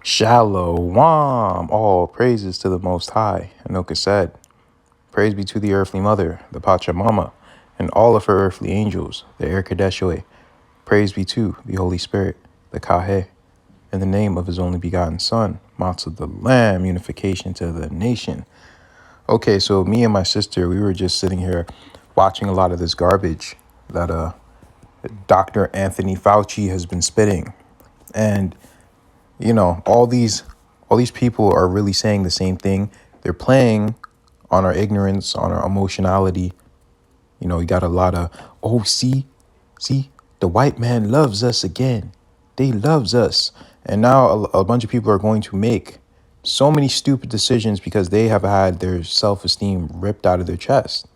Shalom. All praises to the Most High. Anoka said, praise be to the earthly mother, the Pachamama, and all of her earthly angels, the Er Kadeshwe. Praise be to the Holy Spirit, the Kaheh, in the name of his only begotten Son, Motsah the Lamb, unification to the nation. Okay, so me and my sister, we were just sitting here watching a lot of this garbage that Dr. Anthony Fauci has been spitting. And you know, all these people are really saying the same thing. They're playing on our ignorance, on our emotionality. You know, you got a lot of, oh, see, the white man loves us again. They loves us. And now a bunch of people are going to make so many stupid decisions because they have had their self-esteem ripped out of their chest.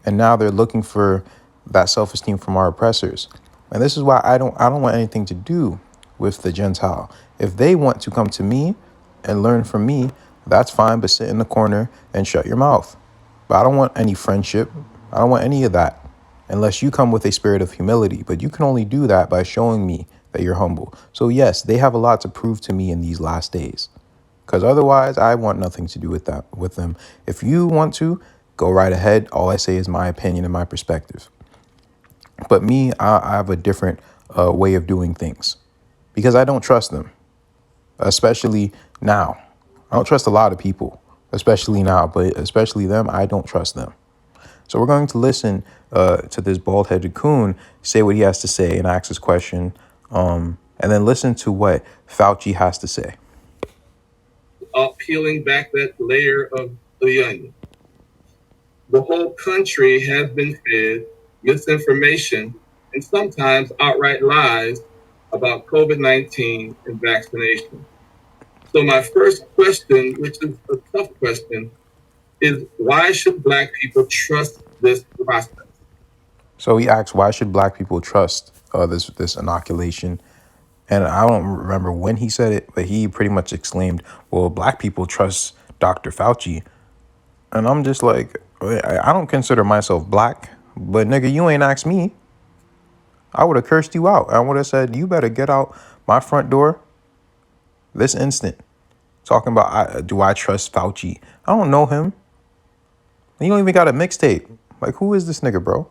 And now they're looking for that self-esteem from our oppressors. And this is why I don't want anything to do with the Gentile. If they want to come to me and learn from me, that's fine, but sit in the corner and shut your mouth. But I don't want any friendship. I don't want any of that unless you come with a spirit of humility. But you can only do that by showing me that you're humble. So yes, they have a lot to prove to me in these last days. Because otherwise, I want nothing to do with them. If you want to, go right ahead. All I say is my opinion and my perspective. But me, I have a different way of doing things because I don't trust them, especially now. I don't trust a lot of people, especially now, but especially them, I don't trust them. So we're going to listen to this bald-headed coon say what he has to say and ask his question, and then listen to what Fauci has to say. Peeling back that layer of the onion. The whole country has been fed misinformation and sometimes outright lies about COVID-19 and vaccination. So my first question, which is a tough question, is why should Black people trust this process? So he asks, why should Black people trust this inoculation? And I don't remember when he said it, but he pretty much exclaimed, well, Black people trust Dr. Fauci. And I'm just like, I don't consider myself Black, but nigga, you ain't asked me. I would have cursed you out. I would have said, you better get out my front door this instant. Talking about, do I trust Fauci? I don't know him. He don't even got a mixtape. Like, who is this nigga, bro?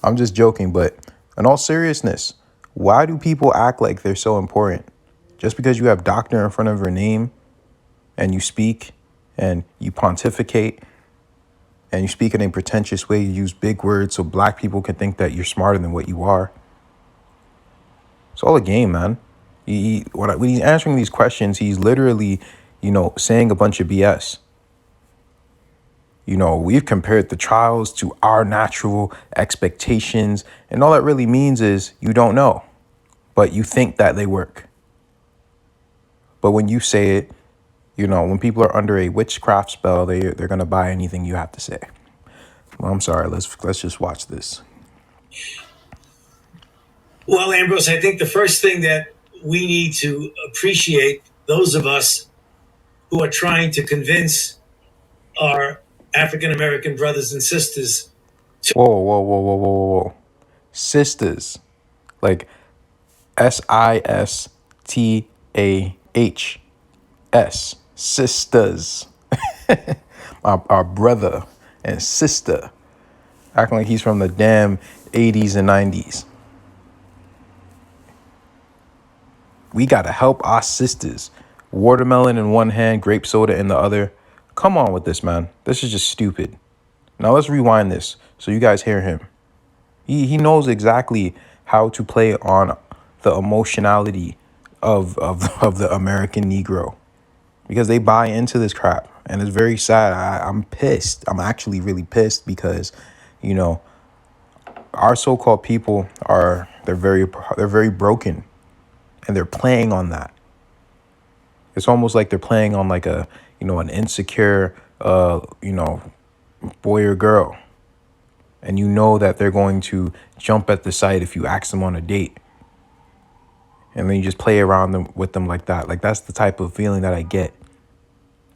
I'm just joking, but in all seriousness, why do people act like they're so important? Just because you have doctor in front of your name and you speak and you pontificate and you speak in a pretentious way, you use big words so Black people can think that you're smarter than what you are. It's all a game, man. When he's answering these questions, he's literally, saying a bunch of BS. We've compared the trials to our natural expectations, and all that really means is you don't know, but you think that they work. But when you say it, when people are under a witchcraft spell, they're gonna buy anything you have to say. Well, I'm sorry. Let's just watch this. Well, Ambrose, I think the first thing that we need to appreciate, those of us who are trying to convince our African-American brothers and sisters. Whoa. Sisters. Like SISTAHS. Sisters. our brother and sister. Acting like he's from the damn 80s and 90s. We gotta help our sisters. Watermelon in one hand, grape soda in the other. Come on with this, man. This is just stupid. Now let's rewind this so you guys hear him. He knows exactly how to play on the emotionality of the American Negro because they buy into this crap, and it's very sad. I'm pissed. I'm actually really pissed because, our so-called people they're very broken, and they're playing on that. It's almost like they're playing on like an insecure, boy or girl. And that they're going to jump at the sight if you ask them on a date. And then you just play around with them like that. Like, that's the type of feeling that I get.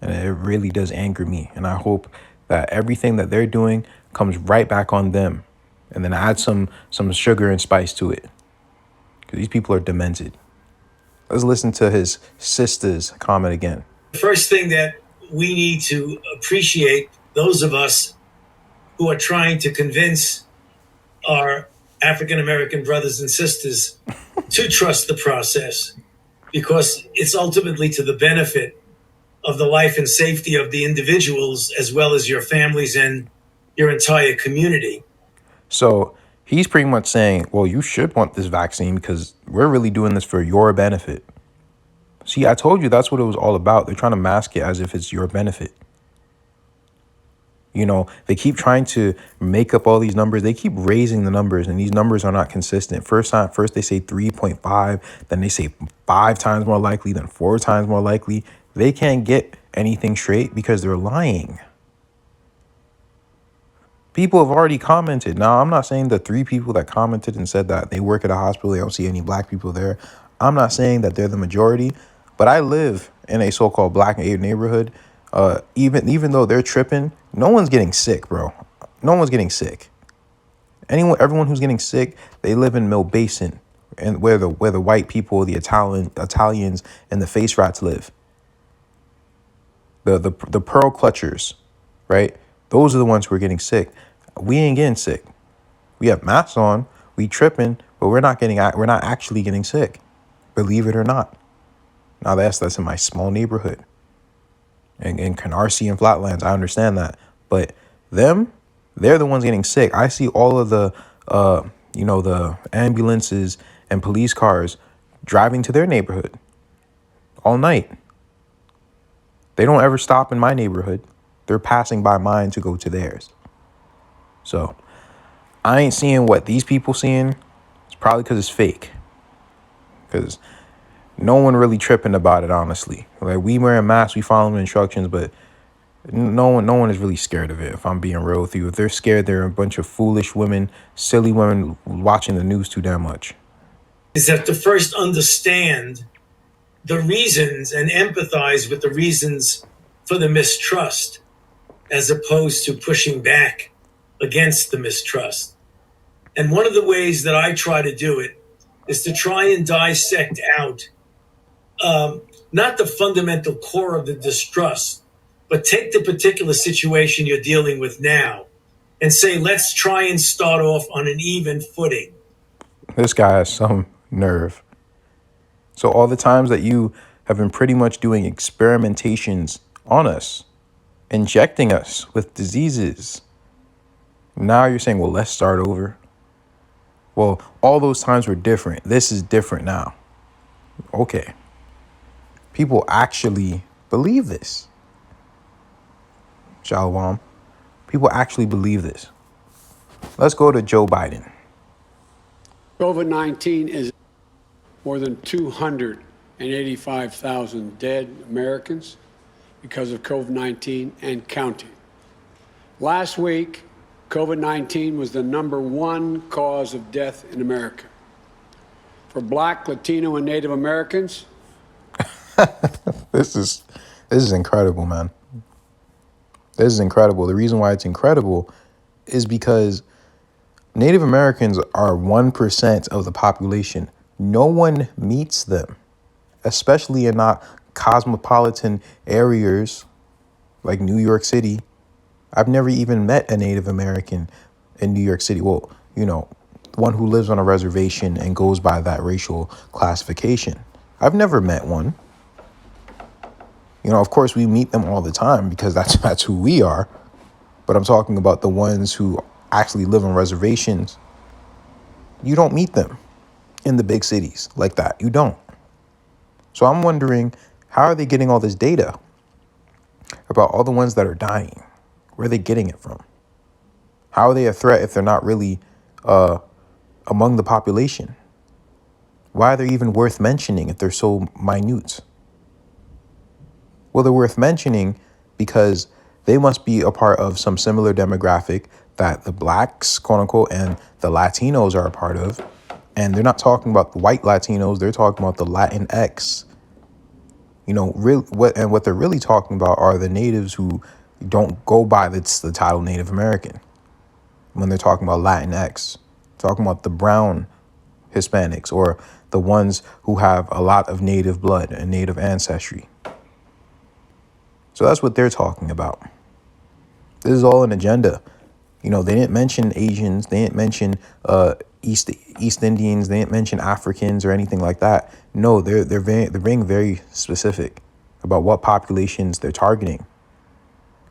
And it really does anger me. And I hope that everything that they're doing comes right back on them. And then add some sugar and spice to it. Because these people are demented. Let's listen to his sister's comment again. The first thing that we need to appreciate, those of us who are trying to convince our African American brothers and sisters to trust the process, because it's ultimately to the benefit of the life and safety of the individuals as well as your families and your entire community. So he's pretty much saying, well, you should want this vaccine because we're really doing this for your benefit. See, I told you that's what it was all about. They're trying to mask it as if it's your benefit. You know, they keep trying to make up all these numbers. They keep raising the numbers, and these numbers are not consistent. First they say 3.5, then they say 5 times more likely, then 4 times more likely. They can't get anything straight because they're lying. People have already commented. Now, I'm not saying the 3 people that commented and said that they work at a hospital, they don't see any black people there. I'm not saying that they're the majority, but I live in a so-called black neighborhood. Even though they're tripping, no one's getting sick, bro. No one's getting sick. Everyone who's getting sick, they live in Mill Basin, and where the white people, the Italians, and the face rats live. The pearl clutchers, right? Those are the ones who are getting sick. We ain't getting sick. We have masks on. We tripping, but we're not actually getting sick. Believe it or not. Now that's in my small neighborhood. In Canarsie and Flatlands, I understand that. But they're the ones getting sick. I see all of the the ambulances and police cars driving to their neighborhood all night. They don't ever stop in my neighborhood. They're passing by mine to go to theirs. So I ain't seeing what these people seeing. It's probably because it's fake. Because no one really tripping about it, honestly. Like, we wearing masks, we following instructions, but no one is really scared of it, if I'm being real with you. If they're scared, they're a bunch of foolish women, silly women watching the news too damn much. Is that to first understand the reasons and empathize with the reasons for the mistrust, as opposed to pushing back against the mistrust. And one of the ways that I try to do it is to try and dissect out not the fundamental core of the distrust, but take the particular situation you're dealing with now and say, let's try and start off on an even footing. This guy has some nerve. So all the times that you have been pretty much doing experimentations on us, injecting us with diseases, now you're saying, well, let's start over. Well, all those times were different. This is different now. Okay. People actually believe this. Shalom. People actually believe this. Let's go to Joe Biden. COVID-19 is more than 285,000 dead Americans because of COVID-19 and counting. Last week, COVID-19 was the #1 cause of death in America. For Black, Latino, and Native Americans, This is incredible, man. This is incredible. The reason why it's incredible is because Native Americans are 1% of the population. No one meets them, especially in not cosmopolitan areas like New York City. I've never even met a Native American in New York City. Well, one who lives on a reservation and goes by that racial classification. I've never met one. Of course, we meet them all the time because that's who we are. But I'm talking about the ones who actually live on reservations. You don't meet them in the big cities like that. You don't. So I'm wondering, how are they getting all this data about all the ones that are dying? Where are they getting it from? How are they a threat if they're not really among the population? Why are they even worth mentioning if they're so minute? Well, they're worth mentioning because they must be a part of some similar demographic that the blacks, quote unquote, and the Latinos are a part of. And they're not talking about the white Latinos. They're talking about the Latinx. What they're really talking about are the natives who don't go by the title Native American. When they're talking about Latinx, talking about the brown Hispanics or the ones who have a lot of native blood and native ancestry. So that's what they're talking about. This is all an agenda. You know, they didn't mention Asians, they didn't mention East Indians, they didn't mention Africans or anything like that. No, they're being very specific about what populations they're targeting.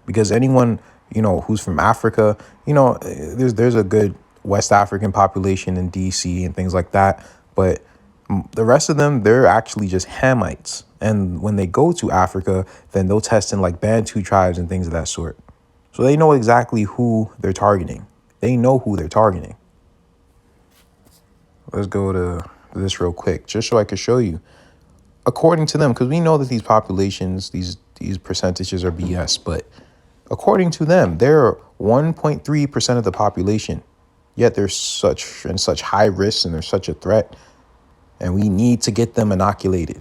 Because anyone, you know, who's from Africa, you know, there's a good West African population in DC and things like that, but the rest of them, they're actually just Hamites. And when they go to Africa, then they'll test in like Bantu tribes and things of that sort. So they know exactly who they're targeting. They know who they're targeting. Let's go to this real quick, just so I can show you. According to them, because we know that these populations, these percentages are BS, but according to them, they're 1.3% of the population. Yet they're such high risk and they're such a threat. And we need to get them inoculated.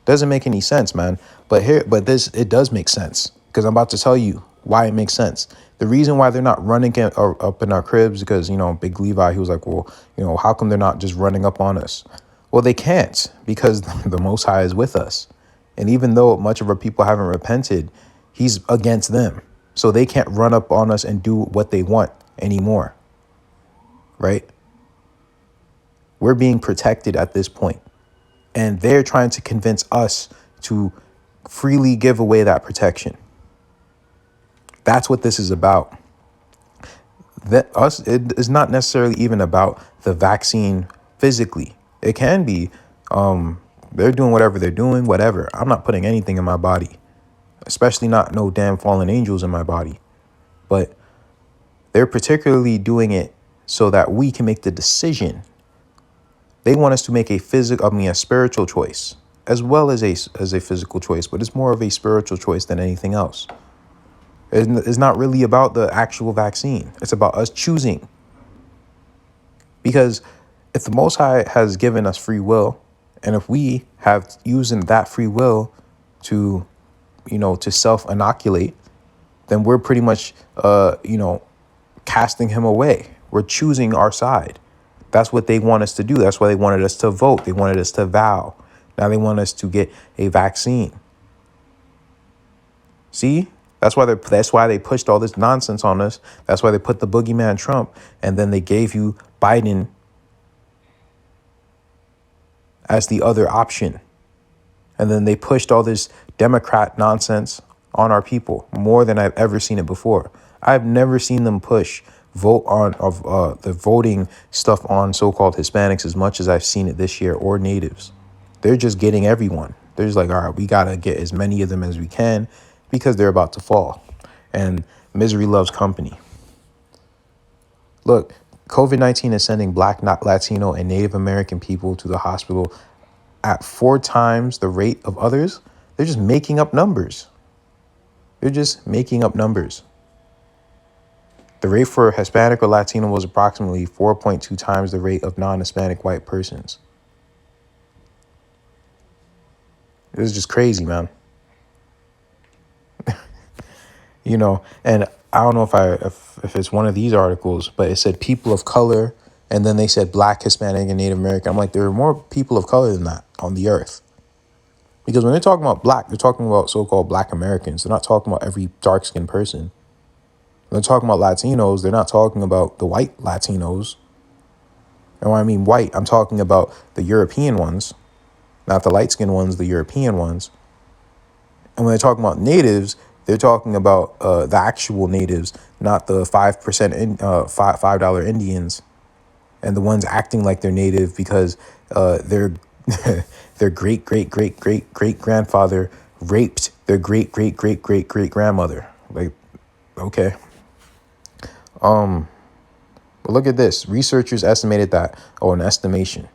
Doesn't make any sense, man. But it does make sense, because I'm about to tell you why it makes sense. The reason why they're not running up in our cribs, because, you know, Big Levi, he was like, well, you know, how come they're not just running up on us? Well, they can't, because the Most High is with us. And even though much of our people haven't repented, he's against them. So they can't run up on us and do what they want anymore. Right? We're being protected at this point. And they're trying to convince us to freely give away that protection. That's what this is about. It is not necessarily even about the vaccine physically. It can be. They're doing whatever they're doing, whatever. I'm not putting anything in my body, especially not no damn fallen angels in my body. But they're particularly doing it so that we can make the decision. They want us to make a spiritual choice, as well as a physical choice, but it's more of a spiritual choice than anything else. It's not really about the actual vaccine. It's about us choosing. Because if the Most High has given us free will, and if we have using that free will to, you know, to self-inoculate, then we're pretty much, casting him away. We're choosing our side. That's what they want us to do. That's why they wanted us to vote. They wanted us to vow. Now they want us to get a vaccine. See? That's why they pushed all this nonsense on us. That's why they put the boogeyman Trump, and then they gave you Biden as the other option. And then they pushed all this Democrat nonsense on our people more than I've ever seen it before. I've never seen them push the voting stuff on so-called Hispanics as much as I've seen it this year, or natives. They're just getting everyone. They're just like, all right, we got to get as many of them as we can, because they're about to fall. And misery loves company. Look, COVID-19 is sending Black, Latino, and Native American people to the hospital at 4 times the rate of others. They're just making up numbers. The rate for Hispanic or Latino was approximately 4.2 times the rate of non-Hispanic white persons. It was just crazy, man. You know, and I don't know if it's one of these articles, but it said people of color, and then they said Black, Hispanic, and Native American. I'm like, there are more people of color than that on the earth. Because when they're talking about Black, they're talking about so-called Black Americans. They're not talking about every dark-skinned person. When they're talking about Latinos, they're not talking about the white Latinos. And when I mean white, I'm talking about the European ones, not the light-skinned ones, the European ones. And when they're talking about natives, they're talking about the actual natives, not the 5% $5 Indians, and the ones acting like they're native because their their great grandfather raped their great grandmother. Like, okay. But look at this. Researchers estimated that, an estimation,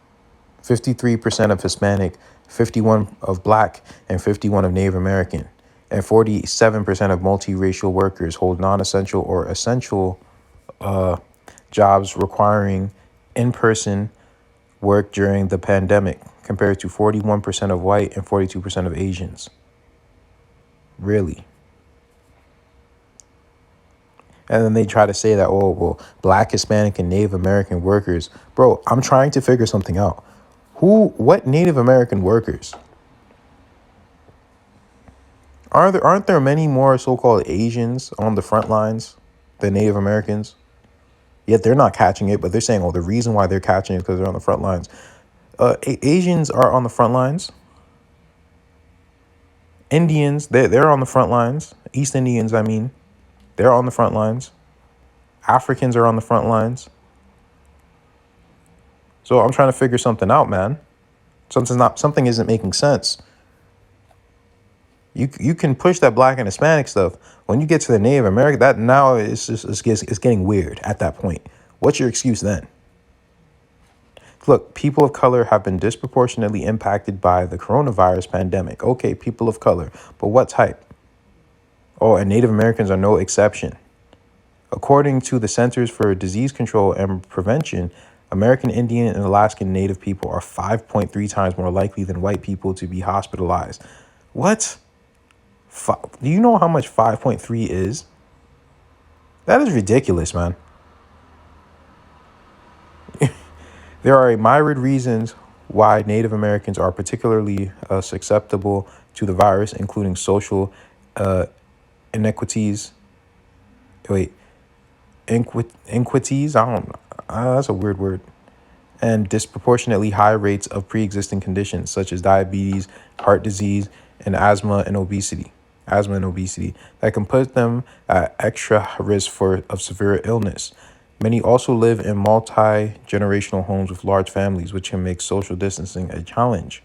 53% of Hispanic, 51% of Black, and 51% of Native American, and 47% of multiracial workers hold non-essential or essential jobs requiring in-person work during the pandemic, compared to 41% of white and 42% of Asians. Really? And then they try to say that, oh, well, Black, Hispanic, and Native American workers. Bro, I'm trying to figure something out. What Native American workers? Aren't there many more so-called Asians on the front lines than Native Americans? Yet they're not catching it, but they're saying, oh, the reason why they're catching it is because they're on the front lines. Asians are on the front lines. Indians, they're on the front lines. East Indians, I mean, they're on the front lines. Africans are on the front lines. So I'm trying to figure something out, man. Something isn't making sense. You can push that Black and Hispanic stuff. When you get to the Native American, that now it's getting weird at that point. What's your excuse then? Look, people of color have been disproportionately impacted by the coronavirus pandemic. Okay, people of color, but what type? Oh, and Native Americans are no exception. According to the Centers for Disease Control and Prevention, American Indian and Alaskan Native people are 5.3 times more likely than white people to be hospitalized. What? Do you know how much 5.3 is? That is ridiculous, man. There are a myriad reasons why Native Americans are particularly susceptible to the virus, including social inequities. Wait, inequities? I don't. That's a weird word. And disproportionately high rates of pre-existing conditions such as diabetes, heart disease, and asthma and obesity. That can put them at extra risk of severe illness. Many also live in multi-generational homes with large families, which can make social distancing a challenge.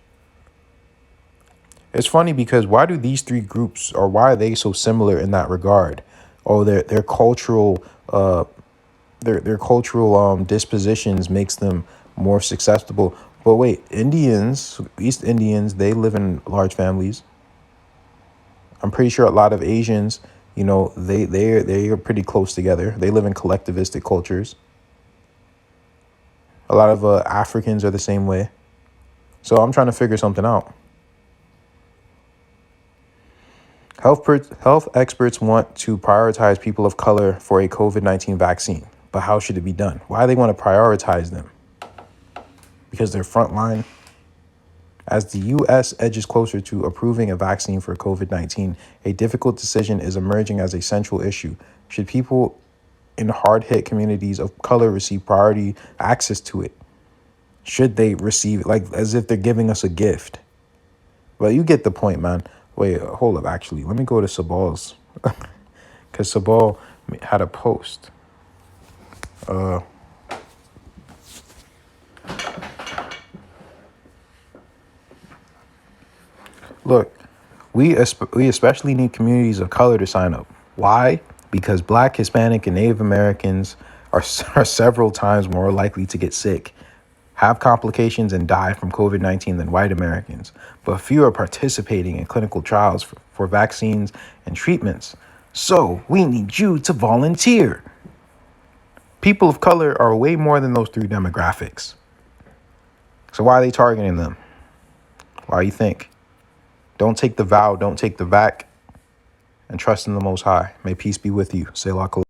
It's funny because why do these three groups, or why are they so similar in that regard? Oh, their cultural their cultural dispositions makes them more susceptible. But wait, East Indians, they live in large families. I'm pretty sure a lot of Asians, they are pretty close together. They live in collectivistic cultures. A lot of Africans are the same way. So I'm trying to figure something out. Health experts want to prioritize people of color for a COVID-19 vaccine. But how should it be done? Why do they want to prioritize them? Because they're frontline. As the U.S. edges closer to approving a vaccine for COVID-19, a difficult decision is emerging as a central issue. Should people in hard-hit communities of color receive priority access to it? Should they receive it, like as if they're giving us a gift? Well, you get the point, man. Wait, hold up. Actually, let me go to Sabal's because Sabal had a post. Look, we especially need communities of color to sign up. Why? Because Black, Hispanic, and Native Americans are several times more likely to get sick, have complications, and die from COVID-19 than white Americans. But few are participating in clinical trials for vaccines and treatments. So we need you to volunteer. People of color are way more than those three demographics. So why are they targeting them? Why do you think? Don't take the vow, don't take the vac, and trust in the Most High. May peace be with you. Selah.